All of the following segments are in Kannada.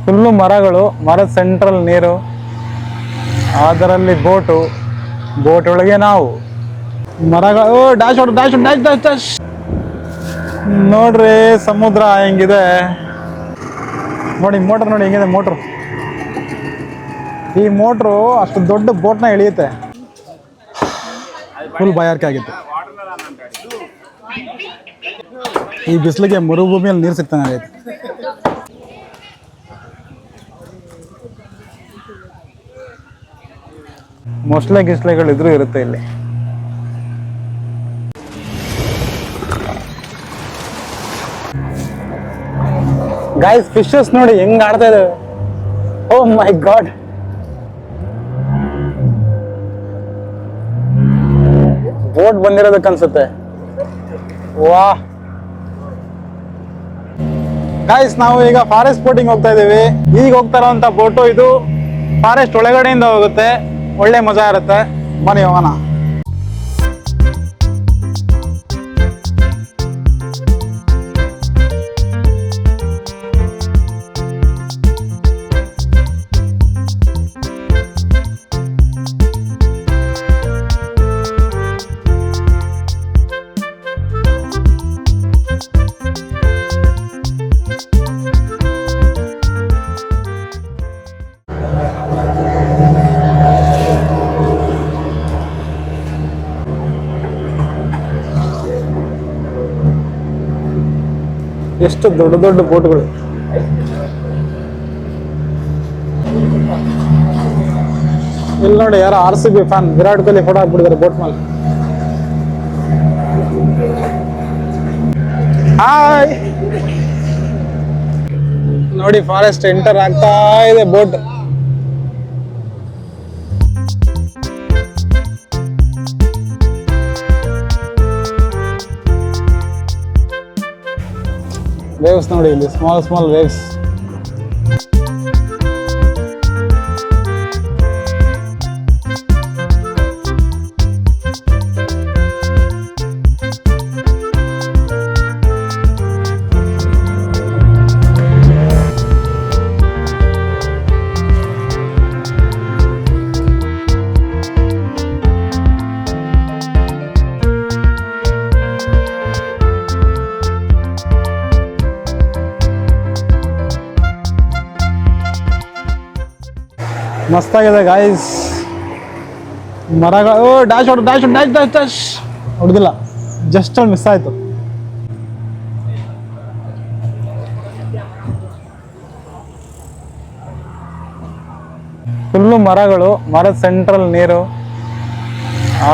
ಫುಲ್ಲು ಮರಗಳು, ಮರದ ಸೆಂಟ್ರಲ್ ನೀರು, ಅದರಲ್ಲಿ ಬೋಟ್ ಒಳಗೆ ನಾವು. ಮರಗಳು dash dash dash dash dash. ನೋಡ್ರಿ ಸಮುದ್ರ ಹೆಂಗಿದೆ ನೋಡಿ. ಮೋಟರ್ ನೋಡಿ ಹೆಂಗಿದೆ ಮೋಟ್ರು. ಈ ಮೋಟ್ರು ಅಷ್ಟು ದೊಡ್ಡ ಬೋಟ್ನ ಎಳೆಯುತ್ತೆ. ಫುಲ್ ಬಾಯಾರಿಕೆ ಆಗಿತ್ತು. ಈ ಬಿಸಿಲಿಗೆ ಮರುಭೂಮಿಯಲ್ಲಿ ನೀರು ಸಿಗ್ತಾನೆ ಆಗೈತೆ. ಮೊಸಳೆ ಗಿಸ್ಲೆಗಳು ಇದ್ರೂ ಇರುತ್ತೆ ಇಲ್ಲಿ. ಗೈಸ್ ಫಿಶಸ್ ನೋಡಿ ಹೆಂಗ್ ಆಡ್ತಾ ಇದಾವೆ. ಓ ಮೈ ಗಾಡ್. ಬೋಟ್ ಬಂದಿರೋದಕ್ಕೆ ಅನ್ಸುತ್ತೆ. ವಾ ಗೈಸ್, ನಾವು ಈಗ ಫಾರೆಸ್ಟ್ ಬೋಟಿಂಗ್ ಹೋಗ್ತಾ ಇದೀವಿ. ಈಗ ಹೋಗ್ತಾ ಇರೋಂಥ ಬೋಟು ಇದು ಫಾರೆಸ್ಟ್ ಒಳಗಡೆಯಿಂದ ಹೋಗುತ್ತೆ. ಒಳ್ಳೆ ಮಜಾ ಇರುತ್ತೆ. ಬನ್ನಿ ಹೋಗೋಣ. ಎಷ್ಟು ದೊಡ್ಡ ದೊಡ್ಡ ಬೋಟ್ಗಳು. ಇಲ್ಲಿ ನೋಡಿ, ಯಾರೋ RCB fan Virat Kohli photo ಹಾಕ್ಬಿಟ್ಟಿದ್ದಾರೆ ಬೋಟ್ ಮೇಲೆ. ಹಾಯ್ ನೋಡಿ, ಫಾರೆಸ್ಟ್ ಎಂಟರ್ ಆಗ್ತಾ ಇದೆ ಬೋಟ್. ವೇವ್ಸ್ ನೋಡಿ, ಇಲ್ಲಿ ಸ್ಮಾಲ್ ವೇವ್ಸ್. ಮಸ್ತಾಗಿದೆ ಗಾಯ್ಸ್. ಮರಗಳು dash dash dash dash dash ಹೊಡೆದಿಲ್ಲ, ಜಸ್ಟ್ ಅಲ್ಲಿ ಮಿಸ್ ಆಯಿತು. ಫುಲ್ಲು ಮರಗಳು, ಮರದ ಸೆಂಟ್ರಲ್ ನೀರು,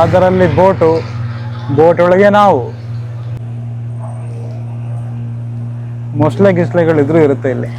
ಅದರಲ್ಲಿ ಬೋಟ್ ಒಳಗೆ ನಾವು. ಮೊಸಳೆ ಗಿಸ್ಲೆಗಳು ಇದ್ರೂ ಇರುತ್ತೆ ಇಲ್ಲಿ.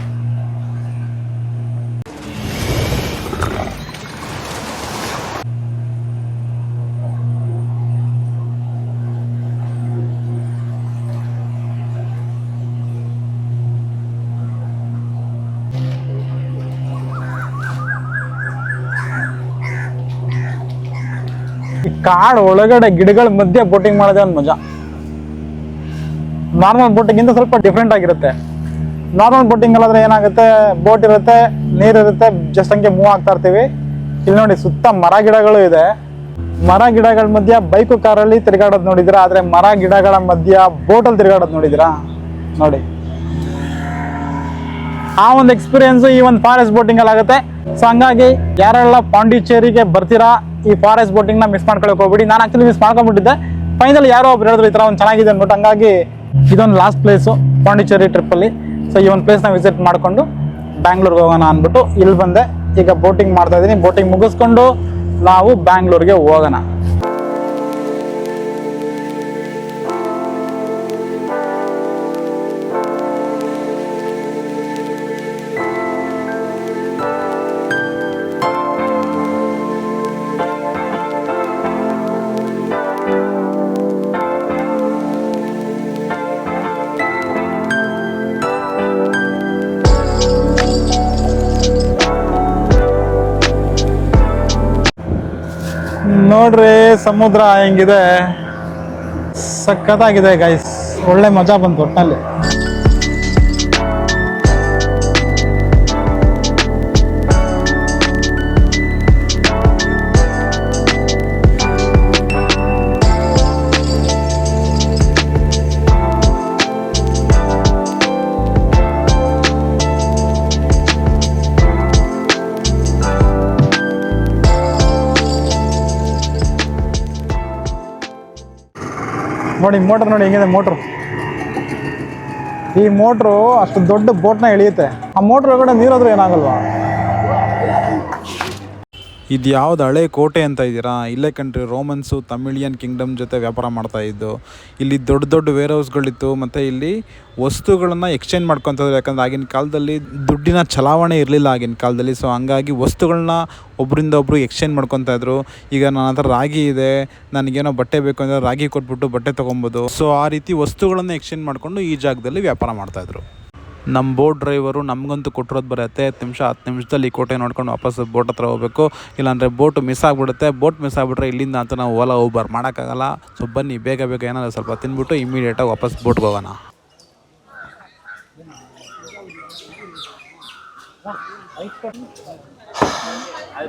ಕಾಡು ಒಳಗಡೆ ಗಿಡಗಳ ಮಧ್ಯೆ ಬೋಟಿಂಗ್ ಮಾಡೋದೇ ಒಂದು ಮಜಾ. ನಾರ್ಮಲ್ ಬೋಟಿಂಗಿಂತ ಸ್ವಲ್ಪ ಡಿಫ್ರೆಂಟ್ ಆಗಿರುತ್ತೆ. ನಾರ್ಮಲ್ ಬೋಟಿಂಗ್ ಅಲ್ಲಾದ್ರೆ ಏನಾಗುತ್ತೆ, ಬೋಟ್ ಇರುತ್ತೆ, ನೀರಿರುತ್ತೆ, ಜಸ್ಟ್ ಹಂಗೆ ಮೂವ್ ಆಗ್ತಾ ಇರ್ತೀವಿ. ಇಲ್ಲಿ ನೋಡಿ, ಸುತ್ತ ಮರ ಗಿಡಗಳು ಇದೆ. ಮರ ಗಿಡಗಳ ಮಧ್ಯ ಬೈಕು ಕಾರಲ್ಲಿ ತಿರುಗಾಡೋದು ನೋಡಿದಿರಾ, ಆದ್ರೆ ಮರ ಗಿಡಗಳ ಮಧ್ಯ ಬೋಟಲ್ಲಿ ತಿರುಗಾಡೋದು ನೋಡಿದಿರಾ ನೋಡಿ. ಆ ಒಂದು ಎಕ್ಸ್ಪೀರಿಯನ್ಸ್ ಈ ಒಂದು ಫಾರೆಸ್ಟ್ ಬೋಟಿಂಗ್ ಅಲ್ಲಿ ಆಗುತ್ತೆ. ಸೊ ಹಂಗಾಗಿ ಯಾರೆಲ್ಲ ಪಾಂಡಿಚೇರಿಗೆ ಬರ್ತೀರಾ, ಈ ಫಾರೆಸ್ಟ್ ಬೋಟಿಂಗ್ ನ ಮಿಸ್ ಮಾಡ್ಕೊಳಕ್ ಹೋಗ್ಬಿಡಿ. ನಾನು ಆಕ್ಚುಲಿ ಮಿಸ್ ಮಾಡ್ಕೊಂಡ್ಬಿಟ್ಟಿದ್ದೆ. ಫೈನಲ್ ಯಾರೋ ಒಬ್ರು ಹೇಳಿದ್ರು ಈ ತರ ಒಂದು ಚೆನ್ನಾಗಿದೆ ಅಂದ್ಬಿಟ್ಟು. ಹಂಗಾಗಿ ಇದೊಂದು ಲಾಸ್ಟ್ ಪ್ಲೇಸು ಪಾಂಡಿಚೇರಿ ಟ್ರಿಪ್ ಅಲ್ಲಿ. ಸೊ ಈ ಒಂದು ಪ್ಲೇಸ್ ನ ವಿಸಿಟ್ ಮಾಡ್ಕೊಂಡು ಬ್ಯಾಂಗ್ಳೂರ್ಗೆ ಹೋಗೋಣ ಅಂದ್ಬಿಟ್ಟು ಇಲ್ಲಿ ಬಂದೆ. ಈಗ ಬೋಟಿಂಗ್ ಮಾಡ್ತಾ ಇದೀನಿ. ಬೋಟಿಂಗ್ ಮುಗಿಸ್ಕೊಂಡು ನಾವು ಬ್ಯಾಂಗ್ಳೂರ್ಗೆ ಹೋಗೋಣ. ನೋಡ್ರಿ ಸಮುದ್ರ ಹೆಂಗಿದೆ, ಸಖತ್ತಾಗಿದೆ ಗೈಸ್. ಒಳ್ಳೆ ಮಜಾ ಬಂತು ಒಟ್ಟಿನಲ್ಲಿ. ನೋಡಿ ಮೋಟ್ರ್ ನೋಡಿ ಹೆಂಗಿದೆ ಮೋಟ್ರು. ಈ ಮೋಟ್ರು ಅಷ್ಟು ದೊಡ್ಡ ಬೋಟ್ನ ಎಳೆಯುತ್ತೆ. ಆ ಮೋಟ್ರ್ ಒಳಗಡೆ ನೀರಾದ್ರೂ ಏನಾಗಲ್ವಾ? ಇದು ಯಾವ್ದು ಹಳೆ ಕೋಟೆ ಅಂತ ಇದ್ದೀರಾ? ಇಲ್ಲೇ ಕಂಟ್ರಿ ರೋಮನ್ಸು ತಮಿಳಿಯನ್ ಕಿಂಗ್ಡಮ್ ಜೊತೆ ವ್ಯಾಪಾರ ಮಾಡ್ತಾಯಿದ್ದು. ಇಲ್ಲಿ ದೊಡ್ಡ ದೊಡ್ಡ ವೇರ್ ಹೌಸ್ಗಳಿತ್ತು ಮತ್ತು ಇಲ್ಲಿ ವಸ್ತುಗಳನ್ನು ಎಕ್ಸ್ಚೇಂಜ್ ಮಾಡ್ಕೊತಿದ್ರು. ಯಾಕಂದರೆ ಆಗಿನ ಕಾಲದಲ್ಲಿ ದುಡ್ಡಿನ ಚಲಾವಣೆ ಇರಲಿಲ್ಲ ಆಗಿನ ಕಾಲದಲ್ಲಿ. ಸೊ ಹಂಗಾಗಿ ವಸ್ತುಗಳನ್ನ ಒಬ್ಬರಿಂದ ಒಬ್ಬರು ಎಕ್ಸ್ಚೇಂಜ್ ಮಾಡ್ಕೊತಾಯಿದ್ರು. ಈಗ ನನ್ನ ಹತ್ರ ರಾಗಿ ಇದೆ, ನನಗೇನೋ ಬಟ್ಟೆ ಬೇಕು ಅಂದರೆ ರಾಗಿ ಕೊಟ್ಬಿಟ್ಟು ಬಟ್ಟೆ ತೊಗೊಬೋದು. ಸೊ ಆ ರೀತಿ ವಸ್ತುಗಳನ್ನು ಎಕ್ಸ್ಚೇಂಜ್ ಮಾಡಿಕೊಂಡು ಈ ಜಾಗದಲ್ಲಿ ವ್ಯಾಪಾರ ಮಾಡ್ತಾಯಿದ್ರು. ನಮ್ಮ ಬೋಟ್ ಡ್ರೈವರು ನಮಗಂತೂ ಕೊಟ್ಟಿರೋದು ಬರೀ 10 ನಿಮಿಷ 10 ನಿಮಿಷದಲ್ಲಿ ಈ ಕೋಟೆ ನೋಡ್ಕೊಂಡು ವಾಪಸ್ ಬೋಟ್ ಹತ್ರ ಹೋಗಬೇಕು. ಇಲ್ಲಾಂದರೆ ಬೋಟು ಮಿಸ್ ಆಗಿಬಿಡುತ್ತೆ. ಬೋಟ್ ಮಿಸ್ ಆಗಿಬಿಟ್ರೆ ಇಲ್ಲಿಂದ ಅಂತ ನಾವು ಓಲಾ ಊಬರ್ ಮಾಡೋಕ್ಕಾಗಲ್ಲ. ಸೊ ಬನ್ನಿ ಬೇಗ ಏನಾದರೂ ಸ್ವಲ್ಪ ತಿಂದ್ಬಿಟ್ಟು ಇಮಿಡಿಯೇಟಾಗಿ ವಾಪಸ್ ಬೋಟ್ಗೆ ಹೋಗೋಣ.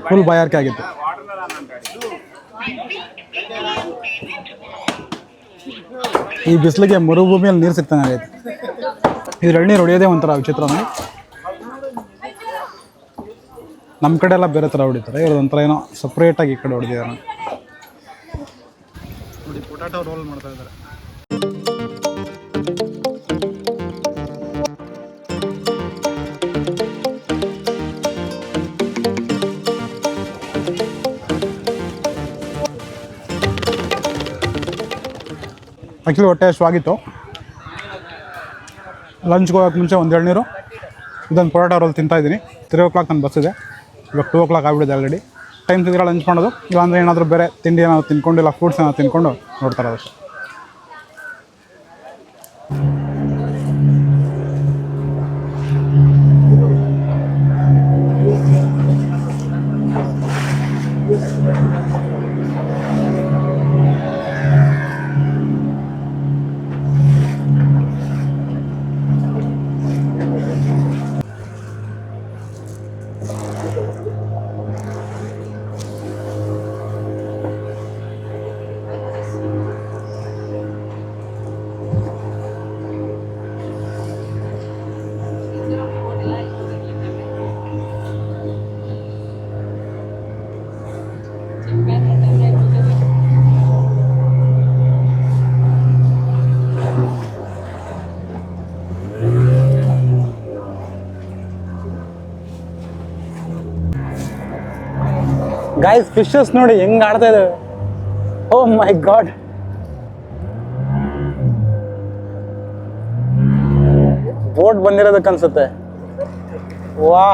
ಫುಲ್ ಬಾಯಾರಿಕೆ ಆಗಿತ್ತು. ಈ ಬಿಸಿಲಿಗೆ ಮರುಭೂಮಿಯಲ್ಲಿ ನೀರು ಸಿಗ್ತಾನೆ ಆಗೈತೆ. ಇದು ಎಳ್ನೀರು ಹೊಡೆಯೋದೇ ಒಂಥರ ವಿಚಿತ್ರ. ನಮ್ಮ ಕಡೆ ಎಲ್ಲ ಬೇರೆ ಥರ ಹೊಡಿತಾರೆ, ಇವ್ರು ಒಂಥರ ಏನೋ ಸಪ್ರೇಟಾಗಿ ಈ ಕಡೆ ಹೊಡೆದಿದ್ದಾರೆ. ನೋಡಿ ಪೊಟ್ಯಾಟೊ ರೋಲ್ ಮಾಡ್ತಾ ಇದ್ದಾರೆ. ಆ್ಯಕ್ಚುಲಿ ಹೊಟ್ಟೆ ಅಷ್ಟವಾಗಿತ್ತು. ಲಂಚ್ಗೆ ಹೋಗೋಕ್ಕೆ ಮುಂಚೆ ಒಂದು ಎಳ್ನೀರು, ಇದೊಂದು ಪೊಟ್ಯಾಟೊ ರೋಲ್ ತಿಂತಾಯಿದ್ದೀನಿ. 3 o'clock ನನ್ನ ಬಸ್ ಇದೆ. ಇವಾಗ 2 o'clock ಆಗಿಬಿಟ್ಟಿದೆ ಆಲ್ರೆಡಿ. ಟೈಮ್ ಸಿಗ್ರೆ ಲಂಚ್ ಮಾಡೋದು, ಇಲ್ಲಾಂದರೆ ಏನಾದರೂ ಬೇರೆ ತಿಂಡಿ ಏನಾದ್ರು ತಿನ್ಕೊಂಡು ಇಲ್ಲ ಫ್ರೂಟ್ಸ್ ಏನಾದ್ರು ತಿನ್ಕೊಂಡು ನೋಡ್ತಾರೆ ಅಷ್ಟೇ. ಗೈಸ್ ಫಿಶಸ್ ನೋಡಿ ಹೆಂಗ್ ಆಡ್ತಾ ಇದಾವೆ. ಓ ಮೈ ಗಾಡ್, ಬೋಟ್ ಬಂದಿರೋದಕ್ಕೆ ಅನ್ಸುತ್ತೆ. ವಾ,